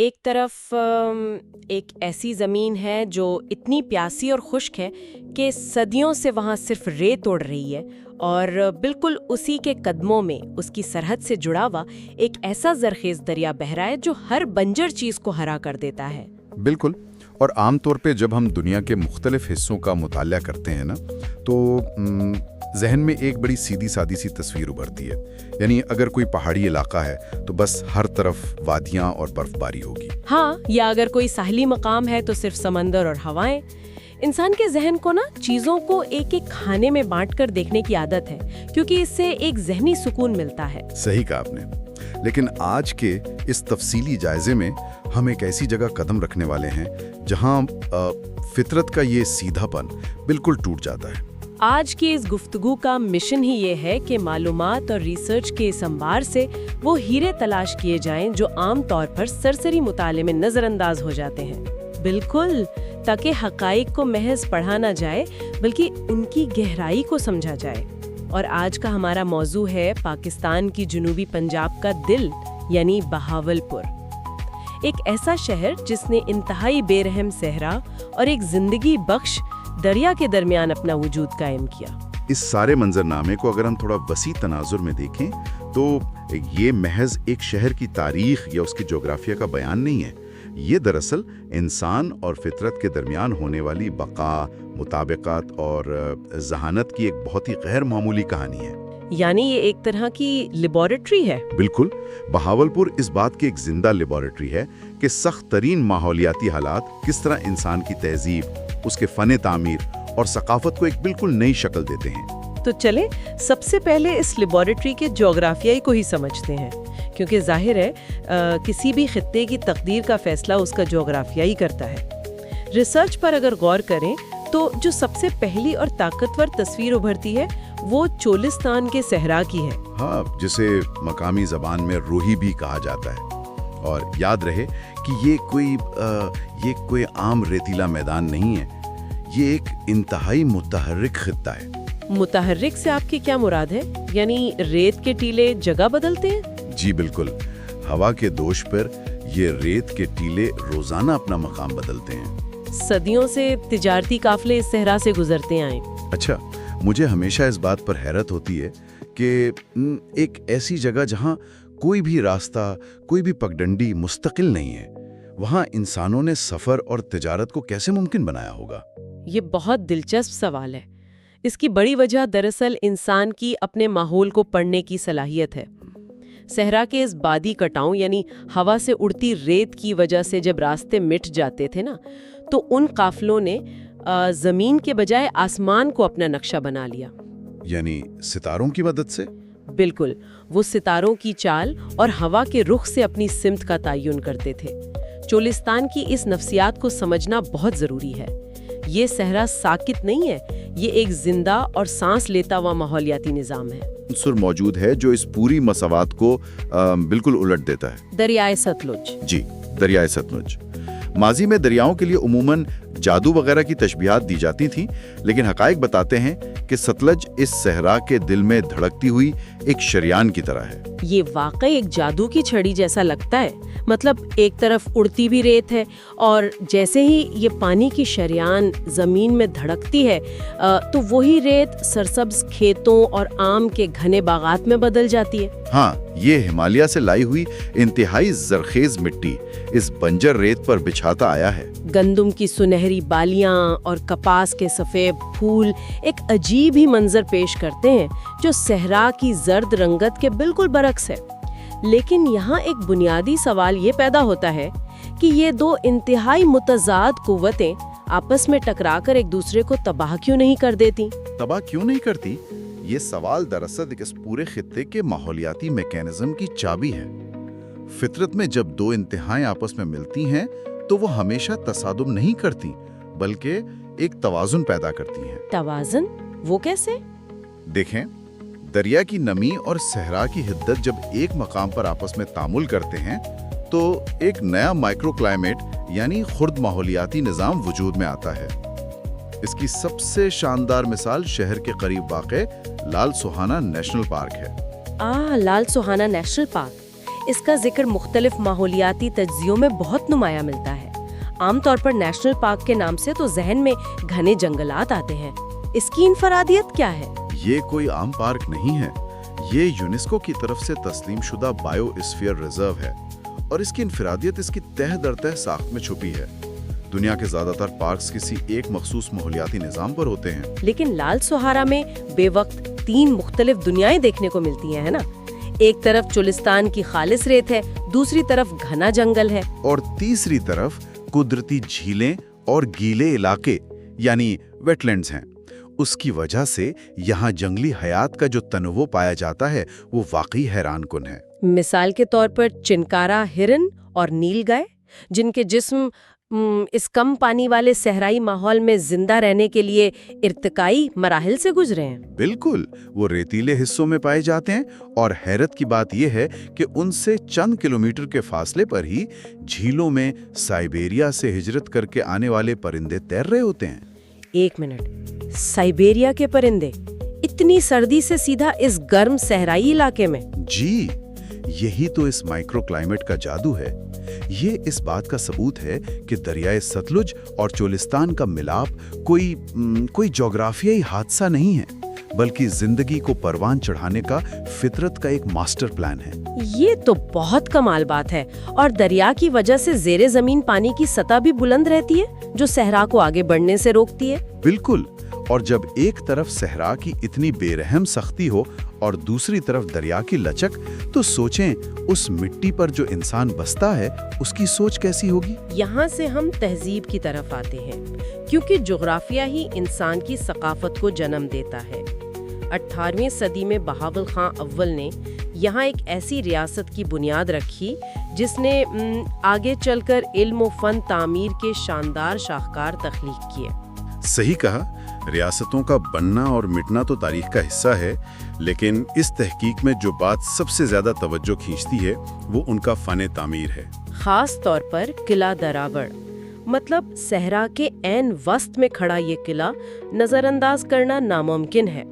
ایک طرف ایک ایسی زمین ہے جو اتنی پیاسی اور خشک ہے کہ صدیوں سے وہاں صرف ریت اڑ رہی ہے، اور بالکل اسی کے قدموں میں اس کی سرحد سے جڑا ہوا ایک ایسا زرخیز دریا بہہ رہا ہے جو ہر بنجر چیز کو ہرا کر دیتا ہے۔ بالکل، اور عام طور پہ جب ہم دنیا کے مختلف حصوں کا مطالعہ کرتے ہیں نا تو ذہن میں ایک بڑی سیدھی سادی سی تصویر ابھرتی ہے۔ یعنی اگر کوئی پہاڑی علاقہ ہے تو بس ہر طرف وادیاں اور برف باری ہوگی، ہاں، یا اگر کوئی ساحلی مقام ہے تو صرف سمندر اور ہوائیں۔ انسان کے ذہن کو نا چیزوں کو ایک ایک کھانے میں بانٹ کر دیکھنے کی عادت ہے، کیونکہ اس سے ایک ذہنی سکون ملتا ہے۔ صحیح کہا آپ نے۔ لیکن آج کے اس تفصیلی جائزے میں ہم ایک ایسی جگہ قدم رکھنے والے ہیں جہاں فطرت کا یہ سیدھا پن بالکل ٹوٹ جاتا ہے۔ آج کی اس گفتگو کا مشن ہی یہ ہے کہ معلومات اور ریسرچ کے اس انبار سے وہ ہیرے تلاش کیے جائیں جو عام طور پر سرسری مطالعے میں نظر انداز ہو جاتے ہیں۔ بالکل، تاکہ حقائق کو محض پڑھا نہ جائے بلکہ ان کی گہرائی کو سمجھا جائے۔ اور آج کا ہمارا موضوع ہے پاکستان کی جنوبی پنجاب کا دل، یعنی بہاولپور۔ ایک ایسا شہر جس نے انتہائی بے رحم صحرا اور ایک زندگی بخش دریا کے درمیان اپنا وجود قائم کیا۔ اس سارے منظرنامے کو اگر ہم تھوڑا وسیع تناظر میں دیکھیں تو یہ محض ایک شہر کی تاریخ یا اس کی جغرافیہ کا بیان نہیں ہے۔ یہ دراصل انسان اور فطرت کے درمیان ہونے والی بقا، مطابقت اور ذہانت کی ایک بہت ہی غیر معمولی کہانی ہے۔ یعنی یہ ایک طرح کی لیبارٹری ہے۔ بالکل، بہاولپور اس بات کی ایک زندہ لیبارٹری ہے کہ سخت ترین ماحولیاتی حالات کس طرح انسان کی تہذیب، اس کے فن تعمیر اور ثقافت کو ایک بالکل نئی شکل دیتے ہیں۔ تو چلیں سب سے پہلے اس لیبارٹری کے جغرافیائی کو ہی سمجھتے ہیں، کیونکہ ظاہر ہے کسی بھی خطے کی تقدیر کا فیصلہ اس کا جغرافیہ ہی کرتا ہے۔ ریسرچ پر اگر غور کریں تو جو سب سے پہلی اور طاقتور تصویر ابھرتی ہے وہ چولستان کے صحرا کی ہے۔ ہاں، جسے مقامی زبان میں روہی بھی کہا جاتا ہے۔ اور یاد رہے کہ یہ کوئی عام ریتیلا میدان نہیں ہے، یہ ایک انتہائی متحرک خطہ ہے۔ متحرک سے آپ کی کیا مراد ہے؟ یعنی ریت کے ٹیلے جگہ بدلتے ہیں؟ جی بالکل، ہوا کے دوش پر یہ ریت کے ٹیلے روزانہ اپنا مقام بدلتے ہیں۔ صدیوں سے تجارتی قافلے اس صحرا سے گزرتے آئے۔ اچھا، مجھے ہمیشہ اس بات پر حیرت ہوتی ہے کہ ایک ایسی جگہ جہاں کوئی بھی راستہ، کوئی بھی پگڈنڈی مستقل نہیں ہے، وہاں انسانوں نے سفر اور تجارت کو کیسے ممکن بنایا ہوگا؟ یہ بہت دلچسپ سوال ہے۔ اس کی بڑی وجہ دراصل انسان کی اپنے ماحول کو پڑھنے کی صلاحیت ہے۔ صحرا کے اس بادی کٹاؤں یعنی ہوا سے اڑتی ریت کی وجہ سے جب راستے مٹ جاتے تھے نا، تو ان قافلوں نے زمین کے بجائے آسمان کو اپنا نقشہ بنا لیا۔ یعنی ستاروں کی مدد سے؟ بالکل، وہ ستاروں کی چال اور ہوا کے رخ سے اپنی سمت کا تعین کرتے تھے۔ چولستان کی اس نفسیات کو سمجھنا بہت ضروری ہے۔ یہ صحرا ساکت نہیں ہے، یہ ایک زندہ اور سانس لیتا ہوا ماحولیاتی نظام ہے۔ عنصر موجود ہے جو اس پوری مساوات کو بالکل الٹ دیتا ہے۔ دریائے ستلج۔ جی، دریائے ستلج۔ ماضی میں دریاؤں کے لیے عموماً جادو وغیرہ کی تشبیہات دی جاتی تھیں، لیکن حقائق بتاتے ہیں کہ ستلج اس صحرا کے دل میں دھڑکتی ہوئی ایک شریان کی طرح ہے۔ یہ واقعی ایک جادو کی چھڑی جیسا لگتا ہے۔ مطلب ایک طرف اڑتی بھی ریت ہے اور جیسے ہی یہ پانی کی شریان زمین میں دھڑکتی ہے تو وہی ریت سرسبز کھیتوں اور آم کے گھنے باغات میں بدل جاتی ہے۔ ہاں، یہ ہمالیہ سے لائی ہوئی انتہائی زرخیز مٹی اس بنجر ریت پر بچھاتا آیا ہے۔ گندم کی سنہری بالیاں اور کپاس کے سفید پھول ایک عجیب ہی منظر پیش کرتے ہیں جو صحرا کی زرد رنگت کے بالکل برعکس ہے۔ لیکن یہاں ایک بنیادی سوال یہ پیدا ہوتا ہے کہ یہ دو انتہائی متضاد قوتیں آپس میں ٹکرا کر ایک دوسرے کو تباہ کیوں نہیں کر دیتی؟ تباہ کیوں نہیں کرتی؟ یہ سوال دراصل اس پورے خطے کے ماحولیاتی میکینزم کی چابی ہے۔ فطرت میں جب دو انتہائیں آپس میں ملتی ہیں تو وہ ہمیشہ تصادم نہیں کرتی بلکہ ایک توازن پیدا کرتی ہیں۔ توازن؟ وہ کیسے؟ دیکھیں، دریا کی نمی اور صحرا کی حدت جب ایک مقام پر آپس میں تعامل کرتے ہیں تو ایک نیا مائکرو کلائمیٹ یعنی خرد ماحولیاتی نظام وجود میں آتا ہے۔ اس کی سب سے شاندار مثال شہر کے قریب واقع لال سوہانا نیشنل پارک ہے۔ لال سوہانا نیشنل پارک اس کا ذکر مختلف ماحولیاتی تجزیوں میں بہت نمایاں ملتا ہے۔ عام طور پر نیشنل پارک کے نام سے تو ذہن میں گھنے جنگلات آتے ہیں، اس کی انفرادیت کیا ہے؟ یہ کوئی عام پارک نہیں ہے، یہ یونیسکو کی طرف سے تسلیم شدہ بائیو اسفیئر ریزرو ہے، اور اس کی انفرادیت اس کی تہ در تہ ساخت میں چھپی ہے۔ دنیا کے زیادہ تر پارکس کسی ایک مخصوص ماحولیاتی نظام پر ہوتے ہیں، لیکن لال سہارا میں بے وقت 3 مختلف دنیائیں دیکھنے کو ملتی ہیں، ہے نا؟ ایک طرف چولستان کی خالص ریت ہے، دوسری طرف گھنا جنگل ہے، اور تیسری طرف قدرتی جھیلیں اور گیلے علاقے یعنی ویٹ لینڈز ہیں۔ اس کی وجہ سے یہاں جنگلی حیات کا جو تنوع پایا جاتا ہے وہ واقعی حیران کن ہے۔ مثال کے طور پر چنکارا ہرن اور نیل گائے، جن کے جسم اس کم پانی والے صحرائی ماحول میں زندہ رہنے کے لیے ارتقائی مراحل سے گزرے ہیں۔ بالکل، وہ ریتیلے حصوں میں پائے جاتے ہیں، اور حیرت کی بات یہ ہے کہ ان سے چند کلومیٹر کے فاصلے پر ہی جھیلوں میں سائبیریا سے ہجرت کر کے آنے والے پرندے تیر رہے ہوتے ہیں۔ 1 منٹ، سائبیریا کے پرندے اتنی سردی سے سیدھا اس گرم صحرائی علاقے میں؟ جی، یہی تو اس مائکرو کلائمیٹ کا جادو ہے۔ یہ اس بات کا ثبوت ہے کہ دریائے ستلج اور چولستان کا ملاپ کوئی جغرافیائی حادثہ نہیں ہے، بلکہ زندگی کو پروان چڑھانے کا فطرت کا ایک ماسٹر پلان ہے۔ یہ تو بہت کمال بات ہے، اور دریا کی وجہ سے زیر زمین پانی کی سطح بھی بلند رہتی ہے، جو صحرا کو آگے بڑھنے سے روکتی ہے۔ بالکل، اور جب ایک طرف صحرا کی اتنی بے رحم سختی ہو اور دوسری طرف دریا کی لچک، تو سوچیں اس مٹی پر جو انسان بستا ہے اس کی سوچ کیسی ہوگی۔ یہاں سے ہم تہذیب کی طرف آتے ہیں، کیونکہ جغرافیہ ہی انسان کی ثقافت کو جنم دیتا ہے۔ 18ویں صدی میں بہاول خان اول نے یہاں ایک ایسی ریاست کی بنیاد رکھی جس نے آگے چل کر علم و فن تعمیر کے شاندار شاہکار تخلیق کیے۔ صحیح کہا، ریاستوں کا بننا اور مٹنا تو تاریخ کا حصہ ہے، لیکن اس تحقیق میں جو بات سب سے زیادہ توجہ کھینچتی ہے وہ ان کا فن تعمیر ہے، خاص طور پر قلعہ دراوڑ۔ مطلب صحرا کے عین وسط میں کھڑا یہ قلعہ نظر انداز کرنا ناممکن ہے۔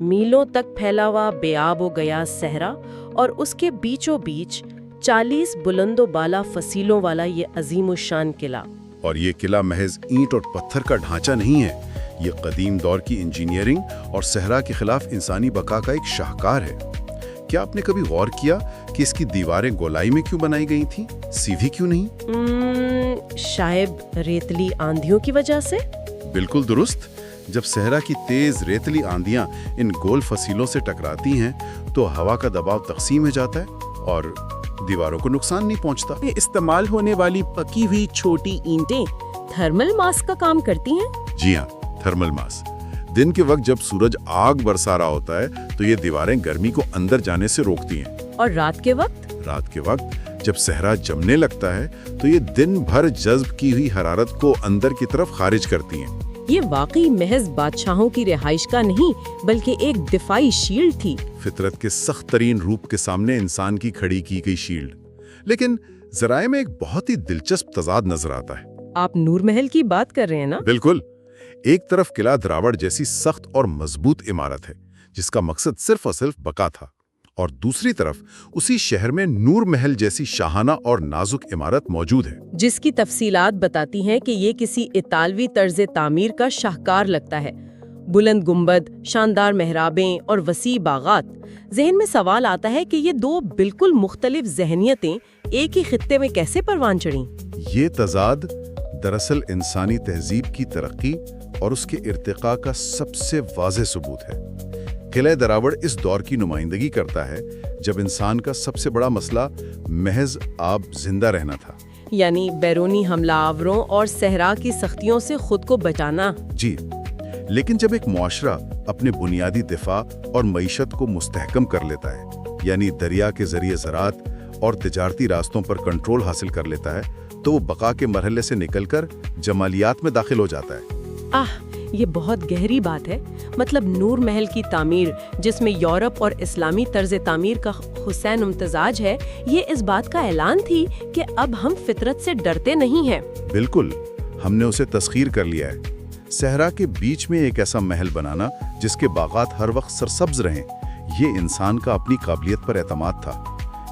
میلوں تک پھیلا ہوا بے آب و گیا صحرا، اور اس کے بیچوں بیچ 40 بلند و بالا فصیلوں والا یہ عظیم الشان قلعہ۔ اور یہ قلعہ محض اینٹ اور پتھر کا ڈھانچہ نہیں ہے، یہ قدیم دور کی انجینئرنگ اور صحرا کے خلاف انسانی بقا کا ایک شاہکار ہے۔ کیا آپ نے کبھی غور کیا کہ اس کی دیواریں گولائی میں کیوں بنائی گئی تھیں، سیدھی کیوں نہیں؟ شاید ریتلی آندھیوں کی وجہ سے؟ بالکل درست، جب صحرا کی تیز ریتلی آندیاں ان گول فصیلوں سے ٹکراتی ہیں تو ہوا کا دباؤ تقسیم ہو جاتا ہے اور دیواروں کو نقصان نہیں پہنچتا۔ استعمال ہونے والی پکی ہوئی چھوٹی اینٹیں تھرمل ماس کا کام کرتی ہیں؟ جی ہاں، تھرمل ماس۔ دن کے وقت جب سورج آگ برسا رہا ہوتا ہے تو یہ دیواریں گرمی کو اندر جانے سے روکتی ہیں، اور رات کے وقت؟ رات کے وقت جب صحرا جمنے لگتا ہے تو یہ دن بھر جذب کی ہوئی حرارت کو اندر کی طرف خارج کرتی ہیں۔ یہ واقعی محض بادشاہوں کی رہائش کا نہیں بلکہ ایک دفاعی شیلڈ تھی، فطرت کے سخت ترین روپ کے سامنے انسان کی کھڑی کی گئی شیلڈ۔ لیکن ذرائع میں ایک بہت ہی دلچسپ تضاد نظر آتا ہے۔ آپ نور محل کی بات کر رہے ہیں نا؟ بالکل، ایک طرف قلعہ دراوڑ جیسی سخت اور مضبوط عمارت ہے جس کا مقصد صرف اور صرف بقا تھا، اور دوسری طرف اسی شہر میں نور محل جیسی شاہانہ اور نازک عمارت موجود ہے، جس کی تفصیلات بتاتی ہیں کہ یہ کسی اطالوی طرز تعمیر کا شاہکار لگتا ہے۔ بلند گنبد، شاندار محرابیں اور وسیع باغات۔ ذہن میں سوال آتا ہے کہ یہ دو بالکل مختلف ذہنیتیں ایک ہی خطے میں کیسے پروان چڑھیں؟ یہ تضاد دراصل انسانی تہذیب کی ترقی اور اس کے ارتقاء کا سب سے واضح ثبوت ہے۔ قلعہ دراوڑ اس دور کی نمائندگی کرتا ہے جب انسان کا سب سے بڑا مسئلہ محض زندہ رہنا تھا، یعنی بیرونی حملہ آوروں اور صحرا کی سختیوں سے خود کو بچانا۔ جی، لیکن جب ایک معاشرہ اپنے بنیادی دفاع اور معیشت کو مستحکم کر لیتا ہے، یعنی دریا کے ذریعے زراعت اور تجارتی راستوں پر کنٹرول حاصل کر لیتا ہے، تو وہ بقا کے مرحلے سے نکل کر جمالیات میں داخل ہو جاتا ہے۔ یہ بہت گہری بات ہے۔ مطلب نور محل کی تعمیر، جس میں یورپ اور اسلامی طرز تعمیر کا حسین امتزاج ہے، یہ اس بات کا اعلان تھی کہ اب ہم فطرت سے ڈرتے نہیں ہیں۔ بالکل، ہم نے اسے تسخیر کر لیا ہے۔ صحرا کے بیچ میں ایک ایسا محل بنانا جس کے باغات ہر وقت سرسبز رہیں، یہ انسان کا اپنی قابلیت پر اعتماد تھا۔